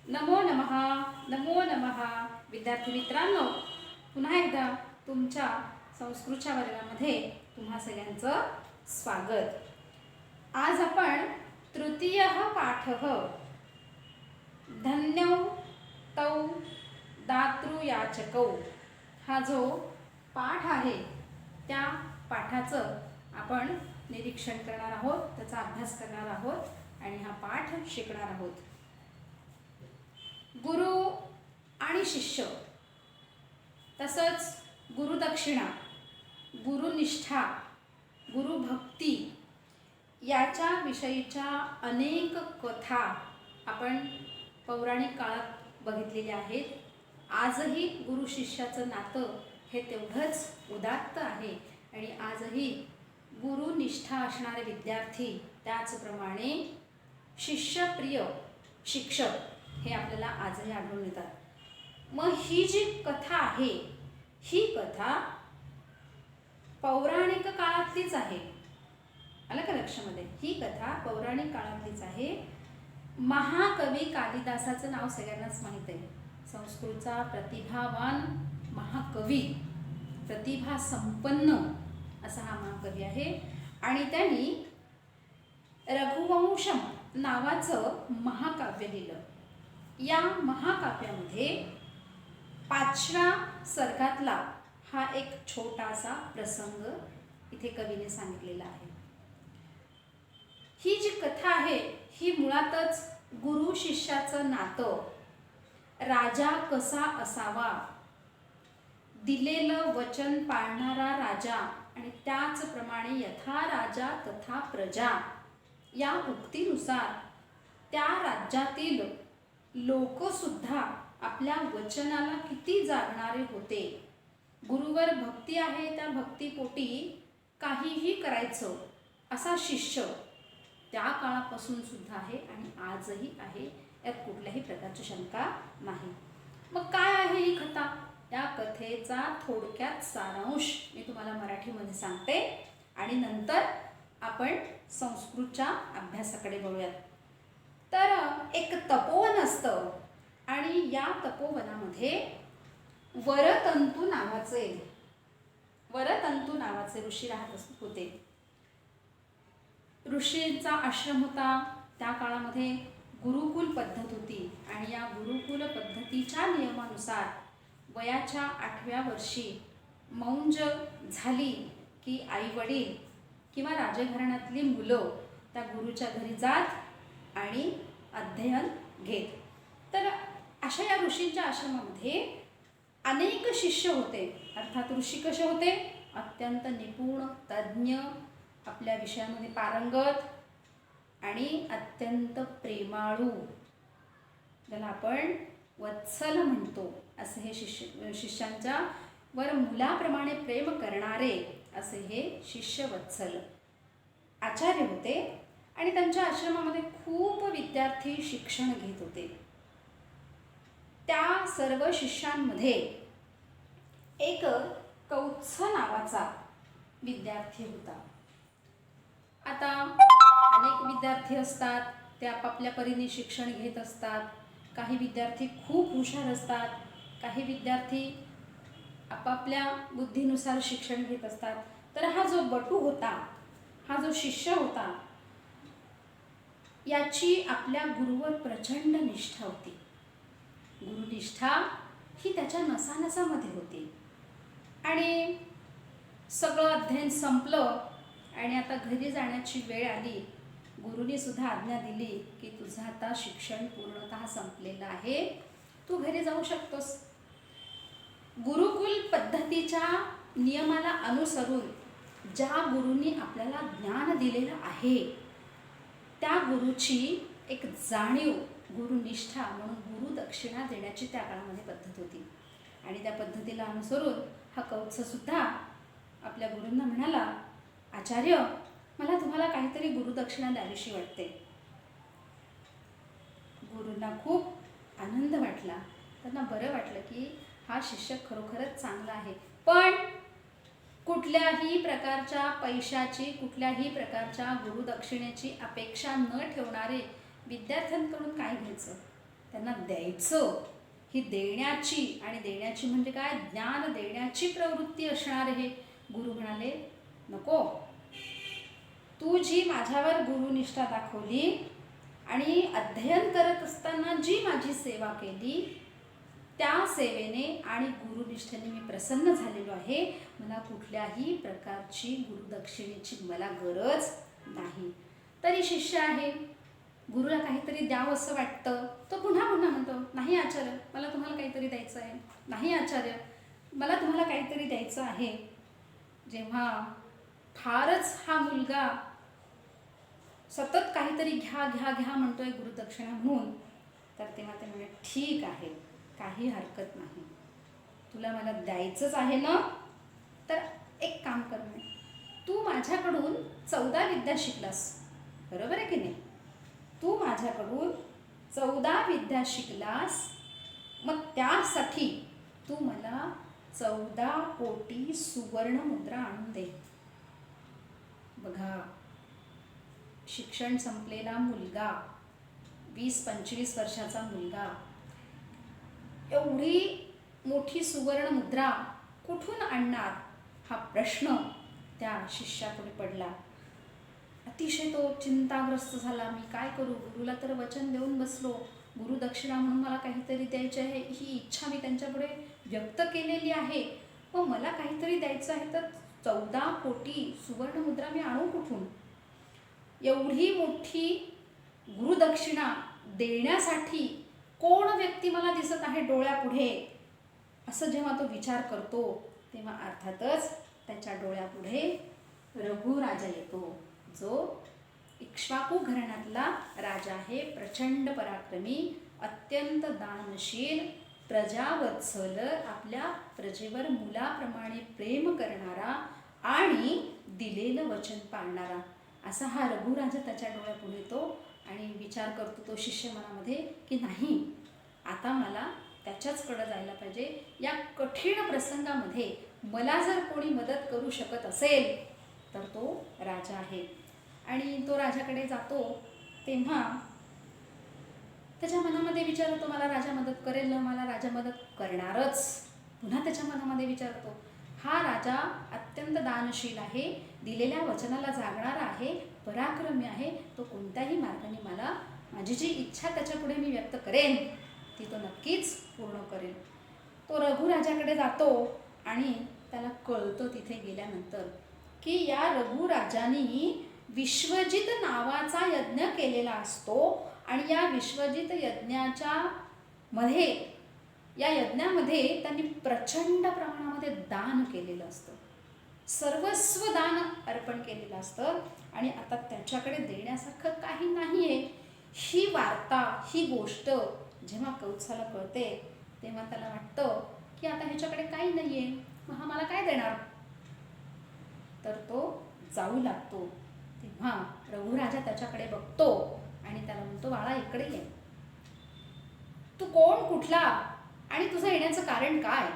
नमो नमः. नमो नमः. विद्यार्थी मित्रांनो, पुन्हा एकदा तुमच्या संस्कृतच्या वर्गामध्ये तुम्हा सगळ्यांचं स्वागत. आज आपण तृतीयः पाठः धन्यौ तौ दातृयाचकौ हा जो पाठ आहे त्या पाठाचं आपण निरीक्षण करणार आहोत, त्याचा अभ्यास करणार आहोत आणि हा पाठ शिकणार आहोत. गुरु आणि शिष्य, तसंच गुरुदक्षिणा, गुरुनिष्ठा, गुरुभक्ती याच्या विषयीच्या अनेक कथा आपण पौराणिक काळात बघितलेल्या आहेत. आजही गुरु शिष्याचं नातं हे तेवढंच उदात्त आहे आणि आजही गुरुनिष्ठा असणारे विद्यार्थी, त्याचप्रमाणे शिष्यप्रिय शिक्षक हे आपल्याला आजही आढळून येतात. मग ही जी कथा आहे, ही कथा पौराणिक काळातलीच आहे. आलं का लक्षामध्ये? ही कथा पौराणिक काळातलीच आहे. महाकवी कालिदासाचं नाव सगळ्यांनाच माहीत आहे. संस्कृतचा प्रतिभावान महाकवी, प्रतिभा संपन्न असा हा महाकवी आहे आणि त्यांनी रघुवंशम नावाचं महाकाव्य लिहिलं. या महाकाव्यामध्ये 5व्या सर्गातला हा एक छोटासा प्रसंग इथे कवीने सांगितलेला आहे. ही जी कथा आहे ही मुळातच गुरु शिष्याचं नातं, राजा कसा असावा, दिलेलं वचन पाळणारा राजा आणि त्याचप्रमाणे यथा राजा तथा प्रजा या उक्तीनुसार त्या राज्यातील लोकसुद्धा आपल्या वचनाला किती जागणारे होते. गुरुवर भक्ती आहे, त्या भक्तीपोटी काहीही करायचं असा शिष्य त्या काळापासून सुद्धा आहे आणि आजही आहे, यात कुठल्याही प्रकारची शंका नाही. मग काय आहे ही कथा? त्या कथेचा थोडक्यात सारांश मी तुम्हाला मराठीमध्ये सांगते आणि नंतर आपण संस्कृतच्या अभ्यासाकडे वळूयात. तर एक तपोवन असतं आणि या तपोवनामध्ये वरतंतू नावाचे ऋषी राहत होते. ऋषींचा आश्रम होता. त्या काळामध्ये गुरुकुल पद्धत होती आणि या गुरुकुल पद्धतीच्या नियमानुसार वयाच्या 8व्या वर्षी मौंज झाली की आई वडील किंवा राजघराण्यातली मुलं त्या गुरुच्या घरी जात आणि अध्ययन घेत. तर अशा या ऋषींच्या आश्रमामध्ये अनेक शिष्य होते. अर्थात ऋषी कसे होते? अत्यंत निपुण, तज्ज्ञ, आपल्या विषयामध्ये पारंगत आणि अत्यंत प्रेमाळू, ज्याला आपण वत्सल म्हणतो, असे हे शिष्यांच्या वर मुलाप्रमाणे प्रेम करणारे असे हे शिष्य वत्सल आचार्य होते आणि त्यांच्या आश्रमामध्ये खूप विद्यार्थी शिक्षण घेत होते. त्या सर्व शिष्यांमध्ये एक कौत्स नावाचा विद्यार्थी होता. आता अनेक विद्यार्थी असतात, ते आपापल्या परीने शिक्षण घेत असतात. काही विद्यार्थी खूप हुशार असतात, काही विद्यार्थी आपापल्या बुद्धीनुसार शिक्षण घेत असतात. तर हा जो बटू होता, हा जो शिष्य होता, याची आपल्या गुरुवर प्रचंड निष्ठा होती. गुरुनिष्ठा ही त्याच्या नसानसामध्ये होती आणि सगळं अध्ययन संपलं आणि आता घरी जाण्याची वेळ आली. गुरुने सुद्धा आज्ञा दिली की तुझं आता शिक्षण पूर्णतः संपलेलं आहे, तू घरी जाऊ शकतोस. गुरुकुल पद्धतीच्या नियमाला अनुसरून ज्या गुरुनी आपल्याला ज्ञान दिलेलं आहे त्या गुरुची एक जाणीव, गुरुनिष्ठा म्हणून गुरुदक्षिणा देण्याची त्या काळामध्ये पद्धत होती आणि त्या पद्धतीला अनुसरून हा कौत्ससुद्धा आपल्या गुरूंना म्हणाला, आचार्य, मला तुम्हाला काहीतरी गुरुदक्षिणा द्यावीशी वाटते. गुरूंना खूप आनंद वाटला. त्यांना बरं वाटलं की हा शिष्य खरोखरच चांगला आहे, पण कुठल्याही प्रकारच्या पैशाची, कुठल्याही प्रकारच्या गुरुदक्षिणेची अपेक्षा न ठेवणारे विद्यार्थ्यांकडून काय घ्यायचं? त्यांना द्यायचं, ही देण्याची, आणि देण्याची म्हणजे काय, ज्ञान देण्याची प्रवृत्ती असणार आहे. गुरु म्हणाले, नको, तू जी माझ्यावर गुरुनिष्ठा दाखवली आणि अध्ययन करत असताना जी माझी सेवा केली, त्या सेवेने आणि गुरुनिष्ठेने मी प्रसन्न झालेलो आहे. मला कुठल्याही प्रकारची गुरुदक्षिणेची मला गरज नाही. तरी शिष्य आहे, गुरुला काहीतरी द्यावं असं वाटतं, तो पुन्हा पुन्हा म्हणतो, नाही आचार्य, मला तुम्हाला काहीतरी द्यायचं आहे, नाही आचार्य, मला तुम्हाला काहीतरी द्यायचं आहे. जेव्हा फारच हा मुलगा सतत काहीतरी घ्या घ्या घ्या म्हणतोय गुरुदक्षिणा म्हणून, तर तेव्हा ते म्हणे, ठीक आहे, काही हरकत नाही, तुला मला द्यायचंच आहे ना, तर एक काम कर, तू माझ्याकडून 14 विद्या शिकलास, बरोबर आहे की नाही, तू माझ्याकडून 14 विद्या शिकलास, मग त्यासाठी तू मला 14 कोटी सुवर्ण मुद्रा आणून दे. बघा, शिक्षण संपलेला मुलगा, 20-25 वर्षाचा मुलगा, एवढी मोठी सुवर्ण मुद्रा कुठून आणणार, हा प्रश्न त्या शिष्यापुढे पडला. अतिशय तो चिंताग्रस्त झाला. मी काय करू, गुरुला तर वचन देऊन बसलो, गुरुदक्षिणा म्हणून मला काहीतरी द्यायचे आहे, ही इच्छा मी त्यांच्यापुढे व्यक्त केलेली आहे, मग मला काहीतरी द्यायचं आहे, तर 14 कोटी सुवर्ण मुद्रा मी आणू कुठून? एवढी मोठी गुरुदक्षिणा देण्यासाठी कोण व्यक्ती मला दिसत आहे डोळ्यापुढे, असं जेव्हा तो विचार करतो, तेव्हा अर्थातच त्याच्या डोळ्यापुढे रघुराजा येतो, जो इक्ष्वाकू घराण्यातला राजा आहे, प्रचंड पराक्रमी, अत्यंत दानशील, प्रजावत्सल, आपल्या प्रजेवर मुलाप्रमाणे प्रेम करणारा आणि दिलेलं वचन पाळणारा, असा हा रघुराजा त्याच्या डोळ्यापुढे येतो. आणि विचार करतो तो शिष्य मनामध्ये की नाही, आता मला त्याच्याचकडे जायला पाहिजे. या कठीण प्रसंगामध्ये मला जर कोणी मदत करू शकत असेल तर तो राजा आहे. आणि तो राजाकडे जातो, तेव्हा त्याच्या मनामध्ये विचार होतो, मला राजा मदत करेल ना, मला राजा मदत करणारच. पुन्हा त्याच्या मनामध्ये विचार होतो, हा राजा अत्यंत दानशील आहे, दिलेल्या वचनाला जागणारा आहे, पराक्रमी आहे, तो कोणत्याही मार्गाने मला माझी जी इच्छा त्याच्यापुढे मी व्यक्त करेन ती तो नक्कीच पूर्ण करेल. तो रघुराजाकडे जातो आणि त्याला कळतं तिथे गेल्यानंतर की या रघुराजांनी विश्वजित नावाचा यज्ञ केलेला असतो आणि या विश्वजित या यज्ञामध्ये त्यांनी प्रचंड प्रमाणामध्ये दान केलेलं असतं, सर्वस्व दान अर्पण केलेलं असतं. आणि आता त्याच्याकडे देण्यासारखं काही नाही आहे. ही वार्ता, ही गोष्ट जेव्हा कौत्साला कळते तेव्हा त्याला वाटतं की आता ह्याच्याकडे काही नाही आहे, मग हा मला काय देणार. तर तो जाऊ लागतो. तेव्हा रघुराजा त्याच्याकडे बघतो आणि त्याला म्हणतो, बाळा इकडे ये, तू कोण, कुठला आणि तुझं येण्याचं कारण काय,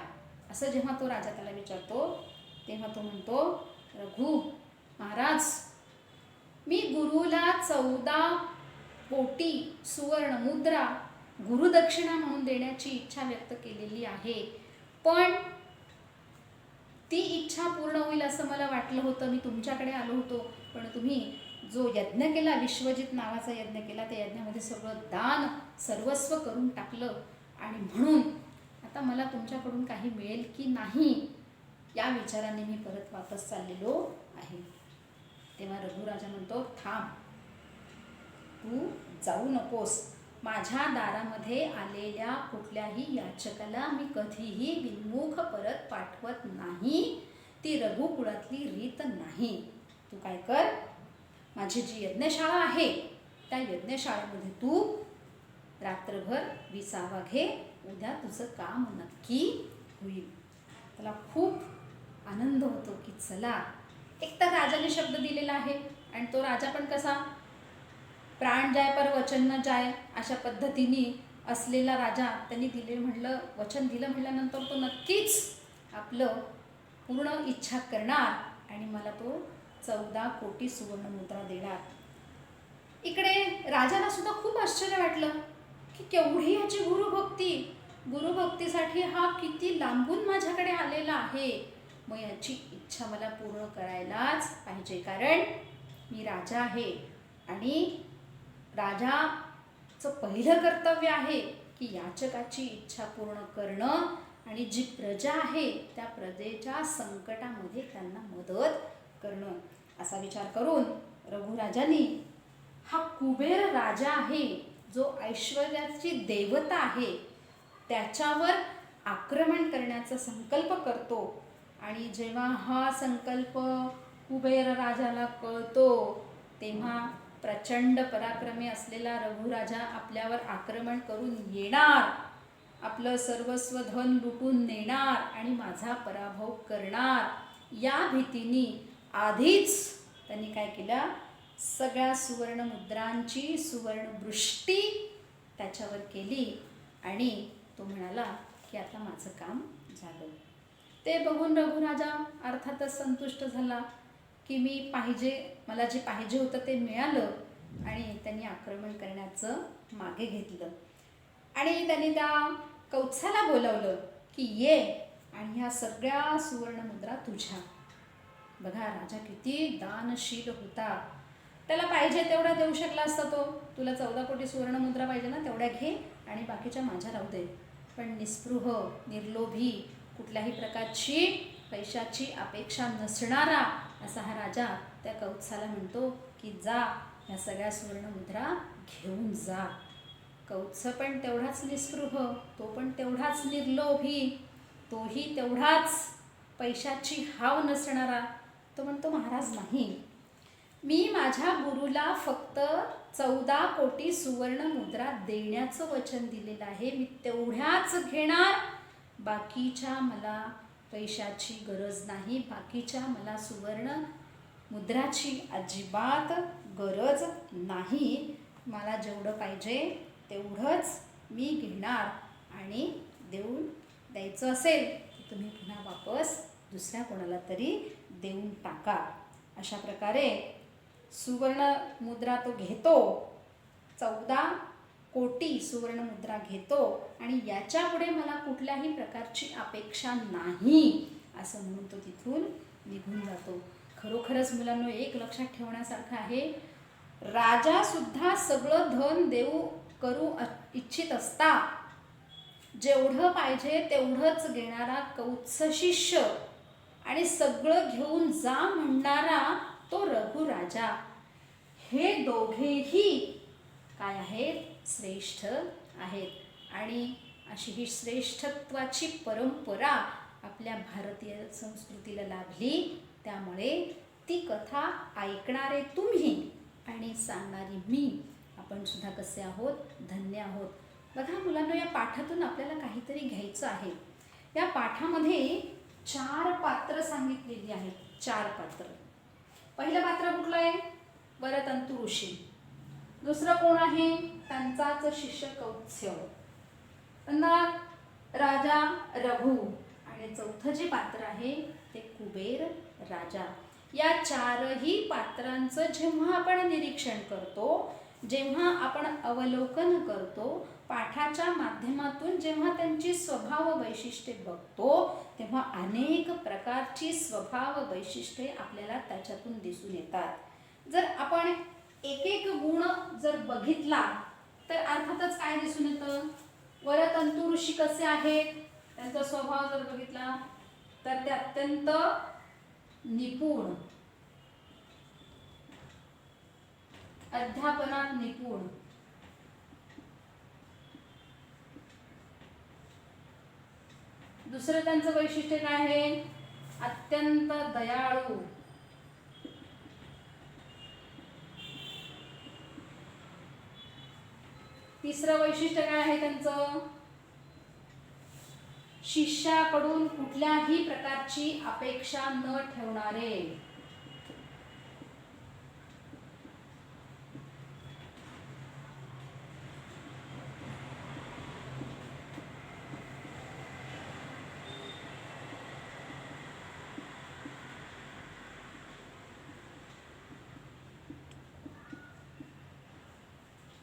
असं जेव्हा तो राजा त्याला विचारतो तेव्हा तो म्हणतो, रघु महाराज, मी गुरुला 14 कोटी सुवर्ण मुद्रा गुरुदक्षिणा म्हणून देण्याची इच्छा व्यक्त केलेली आहे, पण ती इच्छा पूर्ण होईल असं मला वाटलं होतं. मी तुमच्याकडे आलो होतो, पण तुम्ही जो यज्ञ केला, विश्वजित नावाचा यज्ञ केला, त्या यज्ञामध्ये सगळं दान सर्वस्व करून टाकलं आणि म्हणून आता मला तुमच्याकडून काही मिळेल की नाही या विचाराने मी परत वापस चाललेलो आहे. तेव्हा रघुराजा म्हणतो, थांब, तू जाऊ नकोस. माझ्या दारामध्ये आलेल्या कुठल्याही याचकाला मी कधीही विमुख परत पाठवत नाही. ती रघुकुळातली रीत नाही. तू काय कर, माझी जी यज्ञशाळा आहे त्या यज्ञशाळेमध्ये तू रात्रभर विसावा घे, उद्या तुझं काम नक्की होईल. त्याला खूप आनंद होतो की चला, एक तर राजाने शब्द दिलेला आहे आणि तो राजा पण कसा, प्राण जाय पर वचन न जाय अशा पद्धतीने असलेला राजा, त्यांनी वचन दिलं म्हटल्यानंतर तो नक्कीच आपलं पूर्ण इच्छा करणार आणि मला तो 14 कोटी सुवर्ण मुद्रा देणार. इकडे राजाला सुद्धा खूप आश्चर्य वाटलं की केवढी याची गुरुभक्ती, गुरुभक्तीसाठी हा किती लांबून माझ्याकडे आलेला आहे. मग याची इच्छा मला पूर्ण करायलाच पाहिजे, कारण मी राजा आहे आणि राजाचं पहिलं कर्तव्य आहे की याचकाची इच्छा पूर्ण करणं आणि जी प्रजा आहे त्या प्रजेच्या संकटामध्ये त्यांना मदत करणं. असा विचार करून रघुराजांनी हा कुबेर राजा आहे, जो ऐश्वर्याची देवता आहे, त्याच्यावर आक्रमण करण्याचा संकल्प करतो. आणि जेव्हा हा संकल्प कुबेर राजाला कळतो तेव्हा प्रचंड पराक्रमी असलेला रघुराजा आपल्यावर आक्रमण करून येणार, आपलं सर्वस्व धन लुटून नेणार आणि माझा पराभव करणार, या भीतीने आधीच त्यांनी काय केलं, सगळ्या सुवर्णमुद्रांची सुवर्णवृष्टी त्याच्यावर केली आणि तो म्हणाला की आता माझं काम झालं. ते बघून रघुराजा अर्थातच संतुष्ट झाला की मला जे पाहिजे होतं ते मिळालं. आणि त्यांनी आक्रमण करण्याचं मागे घेतलं आणि त्यांनी त्या कौत्साला बोलावलं की ये आणि ह्या सगळ्या सुवर्णमुद्रा तुझ्या. बघा राजा किती दानशील होता, त्याला पाहिजे तेवढा देऊ शकला असता तो. तुला 14 कोटी सुवर्णमुद्रा पाहिजे ना, तेवढ्या घे आणि बाकीच्या माझ्या राहू दे. पण निस्पृह, निर्लोभी, कुठल्याही प्रकारची पैशाची अपेक्षा नसणारा असा हा राजा त्या कौत्साला म्हणतो की जा ह्या सगळ्या सुवर्णमुद्रा घेऊन जा. कौत्स पण तेवढाच निस्पृह, तो पण तेवढाच निर्लोभी, तोही तेवढाच पैशाची हाव नसणारा. तो म्हणतो महाराज नाही, मी माझ्या गुरुला फक्त 14 कोटी सुवर्णमुद्रा देण्याचं वचन दिलेलं आहे, मी तेवढ्याच घेणार, बाकीच्या मला पैशाची गरज नाही, बाकीच्या मला सुवर्ण मुद्राची अजिबात गरज नाही. मला जेवढं पाहिजे तेवढंच मी घेणार आणि द्यायचं असेल तर तुम्ही पुन्हा वापस दुसऱ्या कोणाला तरी देऊन टाका. अशा प्रकारे सुवर्ण मुद्रा तो घेतो, 14 कोटी सुवर्ण मुद्रा घेतो आणि याच्यापुढे मला कुठल्याही प्रकारची अपेक्षा नाही असं म्हणून तो तिथून निघून जातो. खरोखरच मुलांनो एक लक्षात ठेवण्यासारखं आहे, राजा सुद्धा सगळं धन करू इच्छित असता जेवढं पाहिजे तेवढंच घेणारा कौत्स शिष्य आणि सगळं घेऊन जा म्हणणारा तो रघुराजा, हे दोघेही काय आहेत, श्रेष्ठ आहेत. आणि अशी ही श्रेष्ठत्वाची परंपरा आपल्या भारतीय संस्कृतीला लाभली. त्यामुळे ती कथा ऐकणारे तुम्ही आणि सांगणारी मी, आपण सुद्धा कसे आहोत, धन्य आहोत. बघा मुलांना या पाठातून आपल्याला काहीतरी घ्यायचं आहे. या पाठामध्ये 4 पात्र सांगितलेली आहेत. 4 पात्र. पहिलं पात्र कुठलं आहे, वरतंतु ऋषी. दुसरं कोण आहे, त्यांचाच शिष्य कौत्स्य. राजा रघु. आणि चौथं जे पात्र आहे ते कुबेर राजा. या 4ही पात्रांचं जेव्हा आपण निरीक्षण करतो, जेव्हा आपण अवलोकन करतो, पाठाच्या माध्यमातून जेव्हा त्यांची स्वभाव वैशिष्ट्ये बघतो, तेव्हा अनेक प्रकारची स्वभाव वैशिष्ट्ये आपल्याला त्याच्यातून दिसून येतात. जर आपण एक एक गुण जर बघितला तर अर्थातच काय दिसून येतं, वरतंतु ऋषी कसे आहेत, त्यांचा स्वभाव जर बघितला तर ते अत्यंत निपुण, अध्यापनात निपुण, दुसरं त्यांचं वैशिष्ट्य काय आहे, अत्यंत दयाळू, तिसरं वैशिष्ट्य काय आहे त्यांचं, शिष्याकडून कुठल्याही प्रकारची अपेक्षा न ठेवणारे.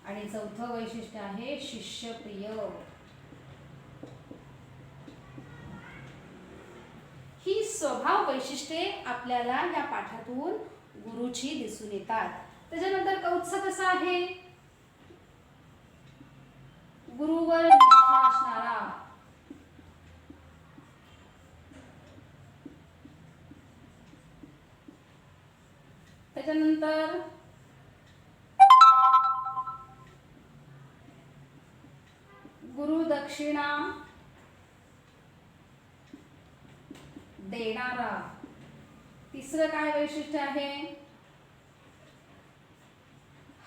आणि चौथं वैशिष्ट्य आहे शिष्यप्रिय. ही स्वभाव वैशिष्ट्ये आपल्याला या पाठातून गुरुची दिसून येतात. त्याच्यानंतर कौत्स कसा आहे? गुरुवर निष्ठा असणारा. त्याच्यानंतर गुरुदक्षिणा देणारा. तिसरं काय वैशिष्ट्य आहे?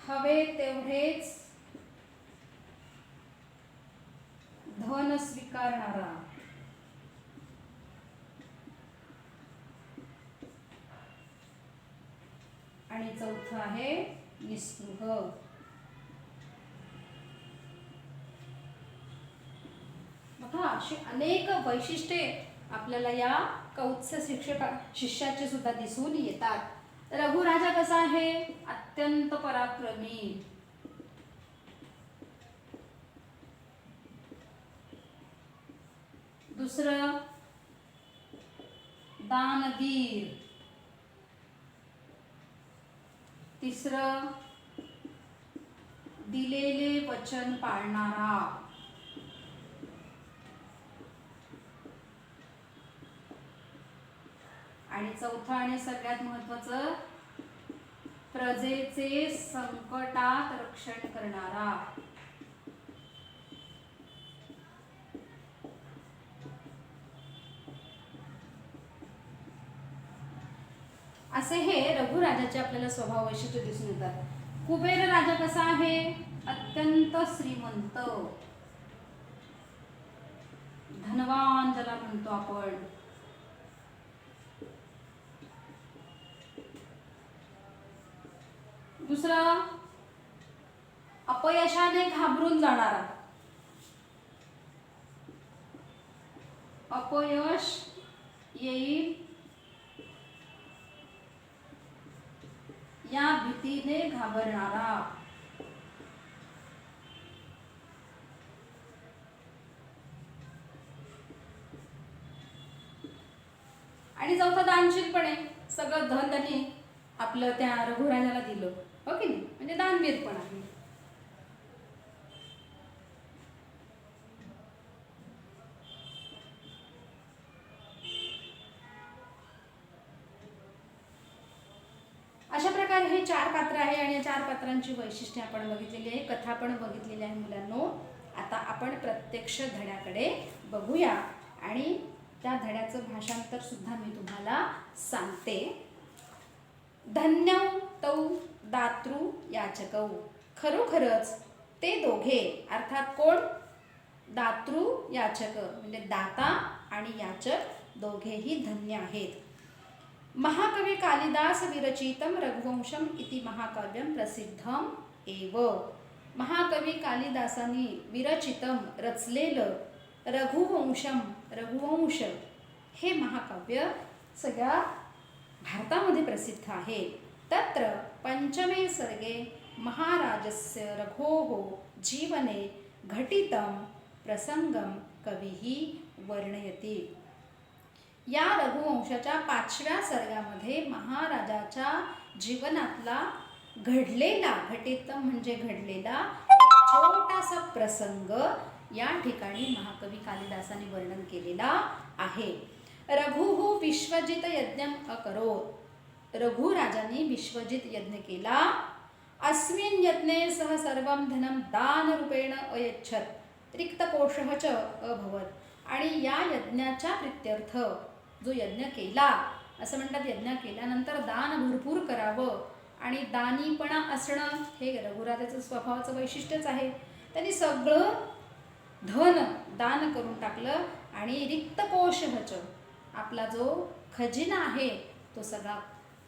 हवे तेवढेच धन स्वीकारणारा. आणि चौथं आहे निस्पृह. बघा, अशी अनेक वैशिष्ट्ये आपल्याला या कौत्स शिष्याचे सुद्धा दिसून येतात. रघुराजा कसा आहे? अत्यंत पराक्रमी. दुसरं दानवीर. तिसरं दिलेले वचन पाळणारा. आणि चौथं आणि सगळ्यात महत्त्वाचं प्रजेचे संकटात रक्षण करणारा. असे हे रघुराजाचे आपल्याला स्वभाव वैशिष्ट्य दिसून येतात. कुबेर राजा कसा आहे? अत्यंत श्रीमंत, धनवान ज्याला म्हणतो आपण. दुसरा अपयशाने घाबरून जाणारा. अपयश येईल या भीतीने घाबरणारा. आणि चौथा दानशीलपणे. सगळं धन त्यांनी आपलं त्या रघुराजाला दिलं, हो की नाही? म्हणजे दानवीर पण आहे. अशा प्रकारे हे 4 पात्र आहे आणि या 4 पात्रांची वैशिष्ट्ये आपण बघितलेली आहे, कथा पण बघितलेली आहे मुलांनो. आता आपण प्रत्यक्ष धड्याकडे बघूया आणि त्या धड्याचं भाषांतर सुद्धा मी तुम्हाला सांगते. धन्यौ तौ दातृ याचकौ. खरोखरच ते दोघे, अर्थात कोण? दातृ याचक म्हणजे दाता आणि याचक दोघेही धन्य आहेत. महाकवी कालिदास विरचितम रघुवंशम इति महाकाव्यम प्रसिद्धम एव. महाकवी कालिदासांनी विरचितम रचलेलं रघुवंशम रघुवंश हे महाकाव्य सगळ्या भारतामध्ये प्रसिद्ध आहे. तत्र पंचमे सर्गे महाराजस्य रघोः जीवने घटितं प्रसंगम कवीही वर्णयति. या रघुवंशाच्या 5व्या सर्गामध्ये महाराजाच्या जीवनातला घडलेला, घटितम म्हणजे घडलेला छोटासा प्रसंग या ठिकाणी महाकवी कालिदासाने वर्णन केलेला आहे. रघुः विश्वजित यज्ञम अकरोत्. रघुराजांनी विश्वजित यज्ञ केला. अस्मिन् यज्ञे सह सर्वं धनं दानरूपेण अयच्छत् रिक्तकोशः च अभवत्. आणि या यज्ञाच्या प्रित्यर्थ जो यज्ञ केला, असं म्हणतात यज्ञ केल्यानंतर दान भरपूर करावं आणि दानीपणा असणं हे रघुराजाचं स्वभावाचं वैशिष्ट्यच आहे. त्यांनी सगळं धन दान करून टाकलं आणि रिक्तकोशः, आपला जो खजिना आहे तो सगळा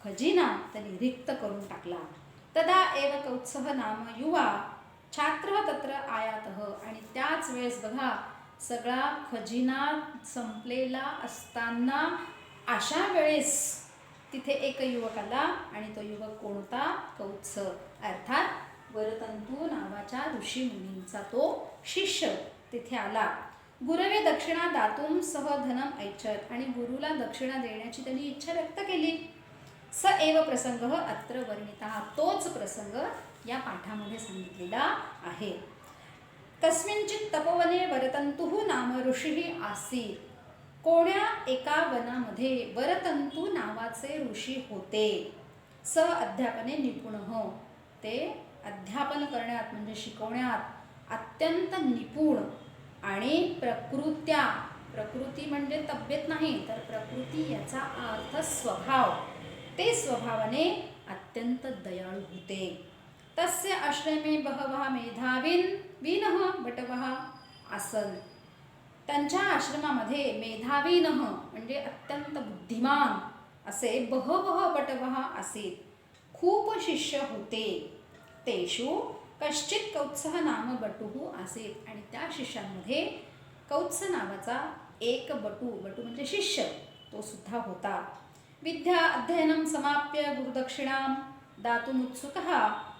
खजिना त्यांनी रिक्त करून टाकला. तदा एव कौत्सः नाम युवा छात्रः तत्र आयातः. आणि त्याच वेळेस बघा, सगळा खजिना संपलेला असताना अशा वेळेस तिथे एक युवक आला आणि तो युवक कोणता? कौत्स, अर्थात वरतंतू नावाच्या ऋषीमुनींचा तो शिष्य तिथे आला. गुरवे दक्षिणा दातुम सह धनम ऐच्छत, आणि गुरुला दक्षिणा देण्याची त्यांनी इच्छा व्यक्त केली. स एव प्रसंग अत्र वर्णिता, तोच प्रसंग या पाठामध्ये सांगितलेला आहे. कस्मिंचित तपोवने वरतंतुः नाम ऋषीः आसीत्, कोण्या एका वनामध्ये वरतंतू नावाचे ऋषी होते. स अध्यापने निपुणः, ते अध्यापन करण्यात म्हणजे शिकवण्यात अत्यंत निपुण, आणि प्रकृत्या, प्रकृती म्हणजे तब्येत नाही तर प्रकृती याचा अर्थ स्वभाव, ते स्वभावाने अत्यंत दयाळू होते. तस्य आश्रमे बहवः मेधाविनः बटवः आसन्, त्यांच्या आश्रमामध्ये मेधाविनः म्हणजे अत्यंत बुद्धिमान असे बहवः बटवः आसीत्, खूप शिष्य होते. तेषु कश्चित् कौत्सः नाम बटुः आसीत्, आणि त्या शिष्यांमध्ये कौत्स नावाचा एक बटू, बटू म्हणजे शिष्य, तो सुद्धा होता. विद्या अध्ययनं समाप्य गुरुदक्षिणां दातुमुत्सुकः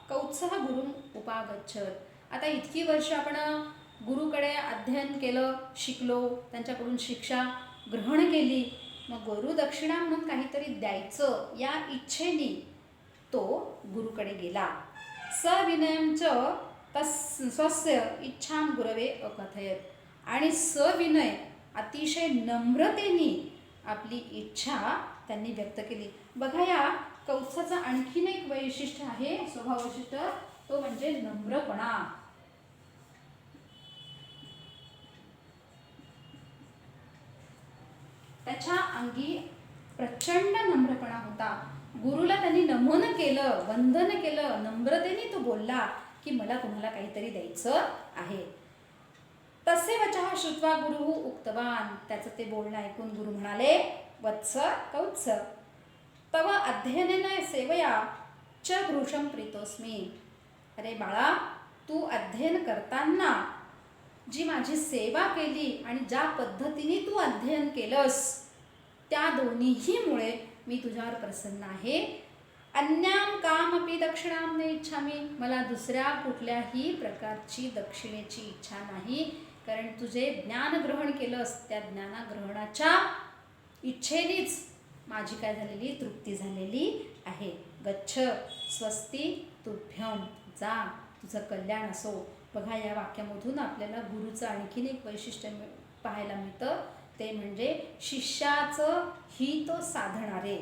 कौत्सः गुरुं उपागच्छत्. आता इतकी वर्ष आपण गुरुकडे अध्ययन केलं, शिकलो, त्यांच्याकडून शिक्षा ग्रहण केली, मग गुरुदक्षिणा म्हणून काहीतरी द्यायचं या इच्छेने तो गुरुकडे गेला. सविनयं च स्वस्य इच्छां गुरवे अकथयत, आणि सविनय अतिशय नम्रतेने आपली इच्छा त्यांनी व्यक्त केली. बघा, या कौत्साचं आणखीन एक वैशिष्ट्य आहे, स्वभाव वैशिष्ट्य, तो म्हणजे नम्रपणा. त्याच्या अंगी प्रचंड नम्रपणा होता. गुरुला त्यांनी नमन केलं, वंदन केलं, नम्रतेने तो बोलला की मला तुम्हाला काहीतरी द्यायचं आहे. तसे वचः श्रुत्वा गुरुः उक्तवान, त्याचं ते बोलणं ऐकून गुरु म्हणाले, वत्स कौत्स, तव अध्ययनेन सेवया च भृशं प्रीतोस्मी. अरे बाळा, तू अध्ययन करताना जी माझी सेवा केली आणि ज्या पद्धतीने तू अध्ययन केलंस, त्या दोन्हीमुळे मी तुझ्यावर प्रसन्न आहे. अन्यां कामपि दक्षिणां न इच्छामि, मला दुसऱ्या कुठल्याही प्रकारची दक्षिणेची इच्छा नाही, कारण तुझे ज्ञान ग्रहण केलंस, त्या ज्ञानग्रहणाच्या इच्छेनेच माझी काय झालेली, तृप्ती झालेली आहे. गच्छ स्वस्ति तुभ्यं, जा, तुझं कल्याण असो. बघा, या वाक्यामधून आपल्याला गुरुचं आणखीन एक वैशिष्ट्य पाहायला मिळतं, ते म्हणजे शिष्याचं हित साधणारे,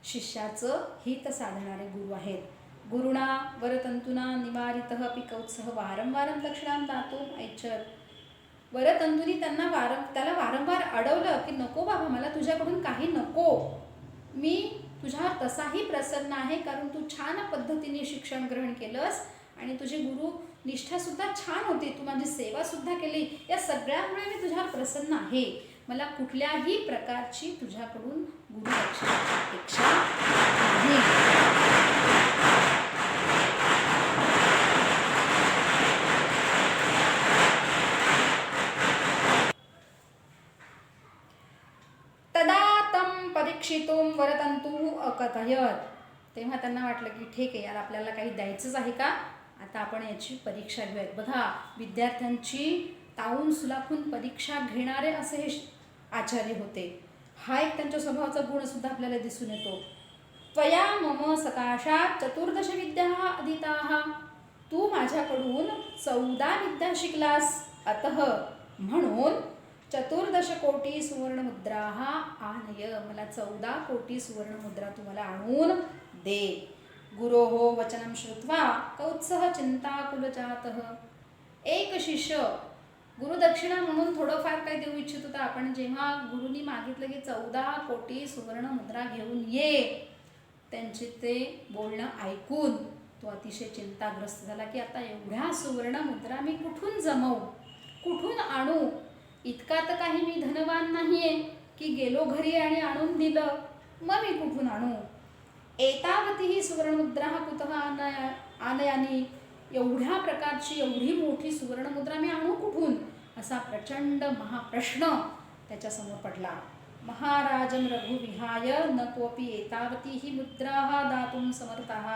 शिष्याचं हित साधणारे गुरु आहेत. गुरुणा वरतंतुना निवारितः अपि कौत्सः वारंवारं दक्षिणां दातुम् ऐच्छत्. वरतंतुनी त्याला वारंवार अडवलं की नको बाबा, मला तुझ्याकडून काही नको, मी तुझ्यावर तसाही प्रसन्न आहे, कारण तू छान पद्धतीने शिक्षण ग्रहण केलंस आणि तुझी गुरु निष्ठासुद्धा छान होती, तू माझी सेवासुद्धा केली, या सगळ्यामुळे मी तुझ्यावर प्रसन्न आहे. मला कुठल्याही प्रकारची तुझ्याकडून गुरुदक्षिणेची अपेक्षा नाही. तदा तं परीक्षितुं वरतंतुः अकथयत्. तेव्हा त्यांना वाटलं की ठीक आहे यार, आपल्याला काही द्यायचंच आहे का, आता आपण याची परीक्षा घेऊयात. बघा, विद्यार्थ्यांची तावून सुलाखून परीक्षा घेणारे असे हे आचार्य होते. हा एक त्यांच्या स्वभावाचा गुण सुद्धा आपल्याला दिसून येतो. त्वया मम सकाशात 14 विद्याः अधीताः, तू माझ्याकडून 14 विद्या शिकलास, अतः म्हणून 14 कोटी सुवर्णमुद्राः आनय, मला 14 कोटी सुवर्णमुद्रा तुम्हाला आणून दे. गुरोः वचनं श्रुत्वा कौत्सः चिंताकुलजातः. एक शिष्य गुरुदक्षिणा म्हणून थोडंफार काही देऊ इच्छित होता, पण जेव्हा गुरुनी मागितलं की 14 कोटी सुवर्णमुद्रा घेऊन ये, त्यांचे ते बोलणं ऐकून तो अतिशय चिंताग्रस्त झाला की आता एवढ्या सुवर्णमुद्रा मी कुठून जमवू, कुठून आणू. इतका तर काही मी धनवान नाही आहे की गेलो घरी आणि आणून दिलं, मग मी कुठून आणू. एतावती ही सुवर्णमुद्रा कुतः आनयानी, एवढ्या प्रकारची एवढी मोठी सुवर्णमुद्रा मी आणू कुठून, असा प्रचंड महाप्रश्न त्याच्यासमोर पडला. महाराजं रघुविहाय न कोपी एतावती ही मुद्राः दातुं समर्थः.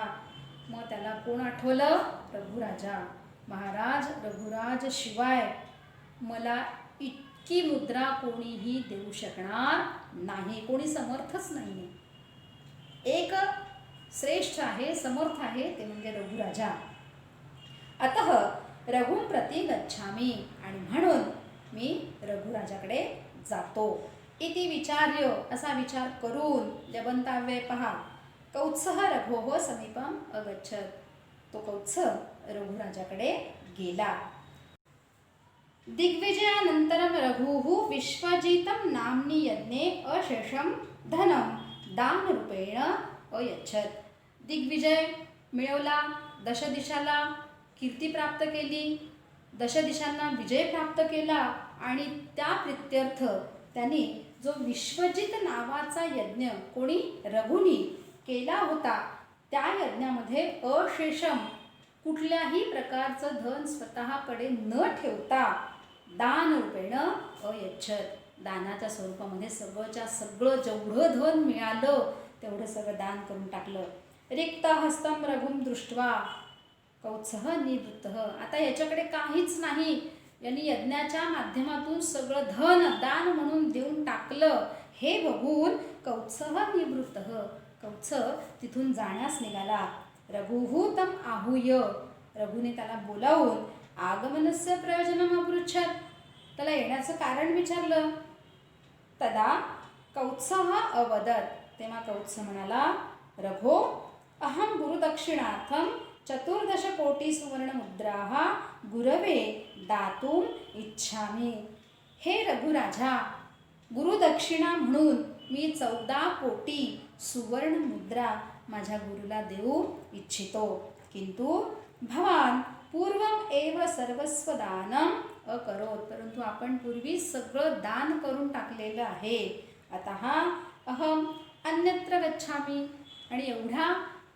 मग त्याला कोण आठवलं? रघुराजा. महाराज, रघुराज शिवाय मला इतकी मुद्रा कोणीही देऊ शकणार नाही, कोणी समर्थच नाही. एक श्रेष्ठ आहे, समर्थ आहे, ते म्हणजे रघुराजा. अतः रघुं प्रति गच्छामि, आणि म्हणून मी रघुराजाकडे जातो. इति विचार्य, असा विचार करून, लबंताव्यय पहा, कौत्सः रघोः समीपम अगच्छत. तो कौत्स रघुराजाकडे गेला. दिग्विजयानंतरम रघुः विश्वजितं नाम्नि यज्ञे अशेषं धनं दानरूपेण अयच्छत. दिग्विजय मिळवला, दशदिशाला कीर्ती प्राप्त केली, दशदिशांना विजय प्राप्त केला, आणि त्या प्रित्यर्थ त्यांनी जो विश्वजित नावाचा यज्ञ कोणी? रघुनी केला होता, त्या यज्ञामध्ये अशेषम, कुठल्याही प्रकारचं धन स्वतःकडे न ठेवता दान रूपेण अयच्छत, दानाच्या स्वरूपामध्ये सगळंच्या सगळं जेवढं धन मिळालं तेवढं सगळं दान करून टाकलं. रिक्त हस्तम रघुम दृष्ट्वा कौत्सः निवृत्तः. आता याच्याकडे काहीच नाही, यांनी यज्ञाच्या माध्यमातून सगळं धन दान म्हणून देऊन टाकलं. हे बघून कौत्सः निवृत्तः, कौत्स तिथून जाण्यास निघाला. रघुः तम आहूय, रघुने त्याला बोलावून आगमनस्य प्रयोजनम अपृच्छत, त्याला येण्याचं कारण विचारलं. तदा कौत्सः अवदत, तेव्हा कौत्स म्हणाला, रघो अहम गुरुदक्षिणार्थम 14 कोटी सुवर्णमुद्राः गुरवे दातुम इच्छामि. हे रघुराजा, गुरुदक्षिणा म्हणून मी 14 कोटी सुवर्णमुद्रा माझ्या गुरुला देऊ इच्छितो. किंतु भवान पूर्वम एव सर्वस्व दानम अकरोत, परंतु आपण पूर्वी सगळं दान करून टाकलेलं आहे. अतः अहम अन्यत्र गच्छामि, आणि एवढ्या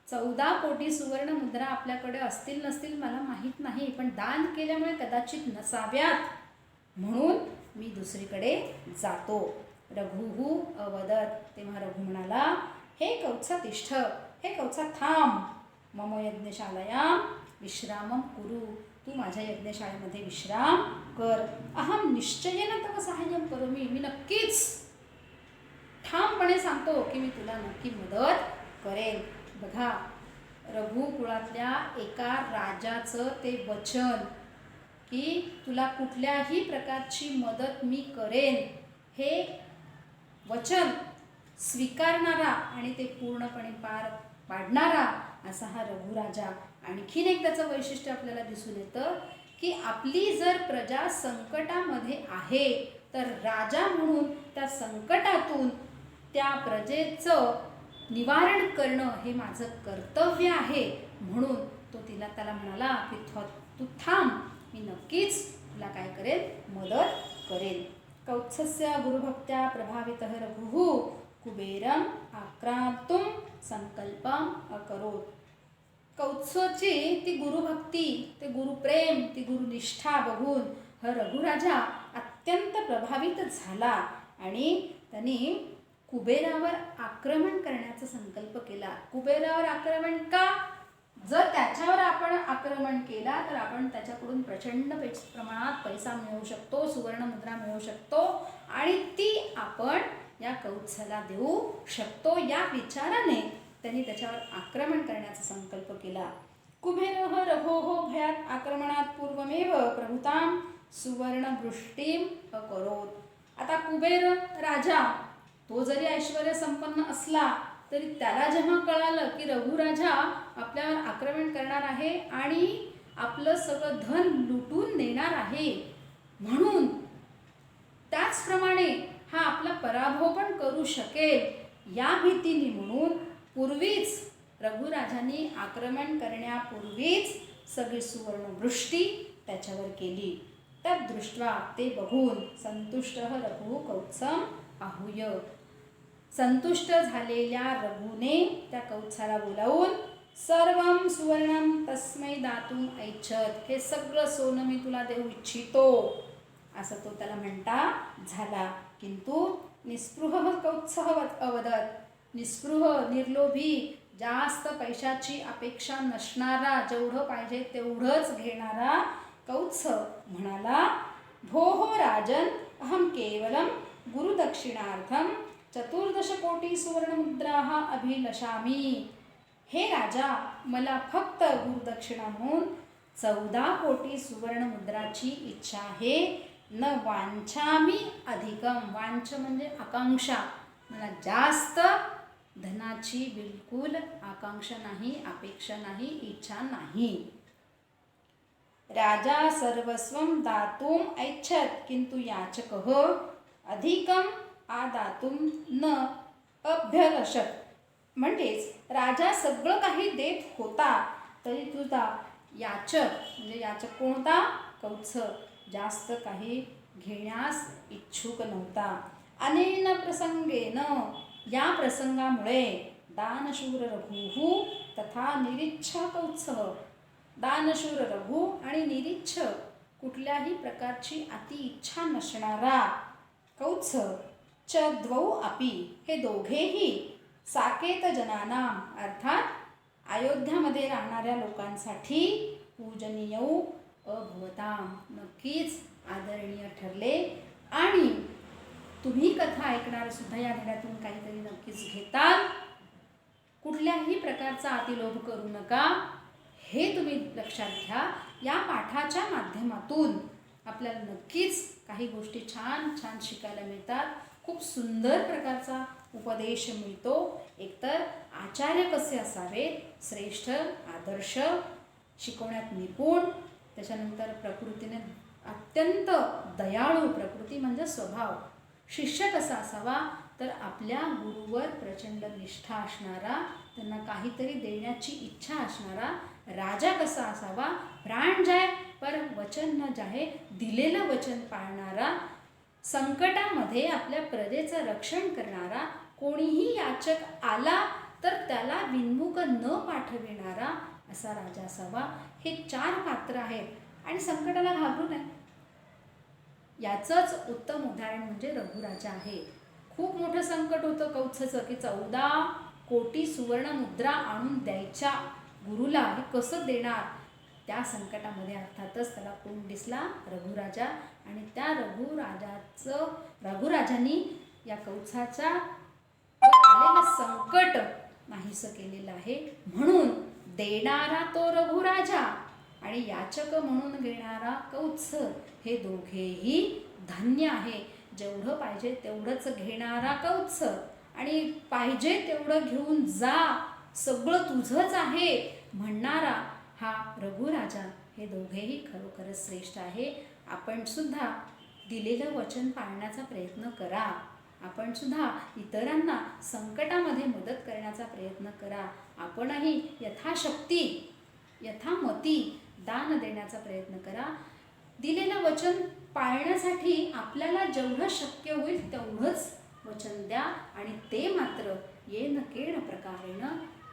14 कोटी सुवर्ण मुद्रा आपल्याकडे असतील नसतील मला माहीत नाही, पण दान केल्यामुळे कदाचित नसाव्यात, म्हणून मी दुसरीकडे जातो. रघुः अवदत, तेव्हा रघु म्हणाला, हे कौत्सा तिष्ठ, हे कौत्सा थांब, मम यज्ञशालायां विश्रामं कुरु, तू माझ्या यज्ञशाळेमध्ये विश्राम कर. अहम निश्चयेन तव सहाय्यं करोमि, मी नक्कीच ठामपणे सांगतो की मी तुला नक्की मदत करेन. बघा, रघुकुळातल्या एका राजाचं ते वचन की तुला कुठल्याही प्रकारची मदत मी करेन, हे वचन स्वीकारणारा आणि ते पूर्णपणे पार पाडणारा असा हा रघुराजा. आणखीन एक त्याचं वैशिष्ट्य आपल्याला दिसून येतं की आपली जर प्रजा संकटामध्ये आहे तर राजा म्हणून त्या संकटातून त्या प्रजेचं निवारण करणं हे माझं कर्तव्य आहे. म्हणून तो त्याला म्हणाला की तू थांब, मी नक्कीच तुला काय करेन, मदत करेन. कौत्सस्य गुरुभक्त्या प्रभावितः रघुः कुबेरम आक्रांतुम संकल्पम अकरोत. कौत्सची ती गुरुभक्ती, ते गुरुप्रेम, ती गुरुनिष्ठा बघून हा रघुराजा अत्यंत प्रभावित झाला आणि त्यांनी कुबेरावर आक्रमण करण्याचा संकल्प केला. कुबेरावर आक्रमण का? जर त्याच्यावर आपण आक्रमण केला तर आपण त्याच्याकडून प्रचंड प्रमाणात पैसा मिळवू शकतो, सुवर्णमुद्रा मिळवू शकतो आणि ती आपण या कौत्साला देऊ शकतो. या विचाराने त्यांनी त्याच्यावर आक्रमण करण्याचा संकल्प केला. कुबेरः रघोः भयात आक्रमणात पूर्वमेव प्रभुतां सुवर्णवृष्टीम अकरोत. आता कुबेर राजा तो जरी ऐश्वर्य संपन्न असला तरी त्याला जेव्हा कळालं की रघुराजा आपल्यावर आक्रमण करणार आहे आणि आपलं सगळं धन लुटून नेणार आहे, म्हणून त्याचप्रमाणे हा आपला पराभव पण करू शकेल या भीतीने म्हणून पूर्वीच रघुराजांनी आक्रमण करण्यापूर्वीच सगळी सुवर्णवृष्टी त्याच्यावर केली. तद दृष्ट्वा, ते बघून, संतुष्टः रघुः कौत्सम आहूय, संतुष्ट झालेल्या रघुने त्या कौत्साला बोलावून सर्वं सुवर्णम तस्मै दातुम ऐच्छत, हे सगळं सोनं मी तुला देऊ इच्छितो असं तो त्याला म्हणता झाला. किंतु निस्पृह कौत्सः अवदत, निस्पृह निर्लोभी जास्त पैशाची अपेक्षा नसणारा, जेवढं पाहिजे तेवढंच घेणारा कौत्स म्हणाला, भोः राजन अहम केवलम गुरुदक्षिणार्थम 14 कोटी सुवर्णमुद्राः अभिलषामि. हे राजा, मला फक्त गुरुदक्षिणा म्हणून 14 कोटी सुवर्णमुद्राची इच्छा आहे. न वांछामि अधिकम. वांछ म्हणजे आकांक्षा. मला जास्त धनाची बिलकुल आकांक्षा नाही, अपेक्षा नाही, इच्छा नाही. राजा सर्वस्वं दातुम ऐच्छत किंतु याचकः अधिकम आदातुम न अभ्यलषत. म्हणजेच राजा सगळं काही देत होता तरी तुझा याचक म्हणजे याचक कोणता? कौत्स जास्त काही घेण्यास इच्छुक नव्हता. अनेन प्रसंगेन या प्रसंगामुळे दानशूर रघुः तथा निरीच्छ कौत्सः. दानशूर रघु आणि निरीच्छ कुठल्याही प्रकारची अति इच्छा नसणारा कौत्स च द्वौ अपि हे दोघेही साकेत जनानाम अर्थात अयोध्यामध्ये राहणाऱ्या लोकांसाठी पूजनीयौ अभवताम नक्कीच आदरणीय ठरले. आणि तुम्ही कथा ऐकणार सुद्धा या धड्यातून काहीतरी नक्कीच घेताल. कुठल्याही प्रकारचा अतिलोभ करू नका, हे तुम्ही लक्षात घ्या. या पाठाच्या माध्यमातून आपल्याला नक्कीच काही गोष्टी छान छान शिकायला मिळतात. खूप सुंदर प्रकारचा उपदेश मिळतो. एकतर आचार्य कसे असावेत, श्रेष्ठ, आदर्श, शिकवण्यात निपुण, त्याच्यानंतर प्रकृतीने अत्यंत दयाळू, प्रकृती म्हणजे स्वभाव. शिष्य कसा असावा तर आपल्या गुरुवर प्रचंड निष्ठा असणारा, त्यांना काहीतरी देण्याची इच्छा असणारा. राजा कसा असावा, प्राण जाय पर वचन न जाहे, दिलेलं वचन पाळणारा, संकटामध्ये आपल्या प्रजेचं रक्षण करणारा, कोणीही याचक आला तर त्याला विनमुख न पाठविणारा असा राजा असावा. हे 4 पात्र आहेत आणि संकटाला घाबरू नये. याचंच उत्तम उदाहरण म्हणजे रघुराजा आहे. खूप मोठं संकट होतं कौत्सचं की 14 कोटी सुवर्ण मुद्रा आणून द्यायच्या गुरुला, हे कसं देणार. त्या संकटामध्ये अर्थातच त्याला कोण दिसला, रघुराजा. आणि त्या रघुराजांनी या कौत्साच्या आलेलं संकट नाहीसं केलेलं आहे. म्हणून देणारा तो रघुराजा आणि याचक म्हणून घेणारा कौत्स हे दोघेही धन्य आहे. जेवढं पाहिजे तेवढंच घेणारा कौत्स आणि पाहिजे तेवढं घेऊन जा, सगळं तुझंच आहे म्हणणारा हा रघुराजा, हे दोघेही खरोखरच श्रेष्ठ आहे. आपण सुद्धा दिलेलं वचन पाळण्याचा प्रयत्न करा. आपण सुद्धा इतरांना संकटामध्ये मदत करण्याचा प्रयत्न करा. आपणही यथाशक्ती यथामती दान देण्याचा प्रयत्न करा. दिलेलं वचन पाळण्यासाठी आपल्याला जेवढं शक्य होईल तेवढंच वचन द्या आणि ते मात्र येन केन प्रकारेण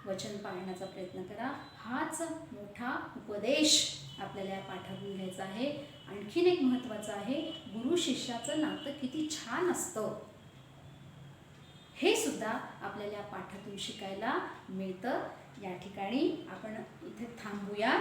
वचन पाळण्याचा प्रयत्न करा. हाच मोठा उपदेश आपल्याला या पाठातून घ्यायचा आहे. आणखीन एक महत्त्वाचं आहे, गुरु शिष्याचं नातं किती छान असतं हे सुद्धा आपल्याला या पाठातून शिकायला मिळतं. या ठिकाणी आपण इथे थांबूया.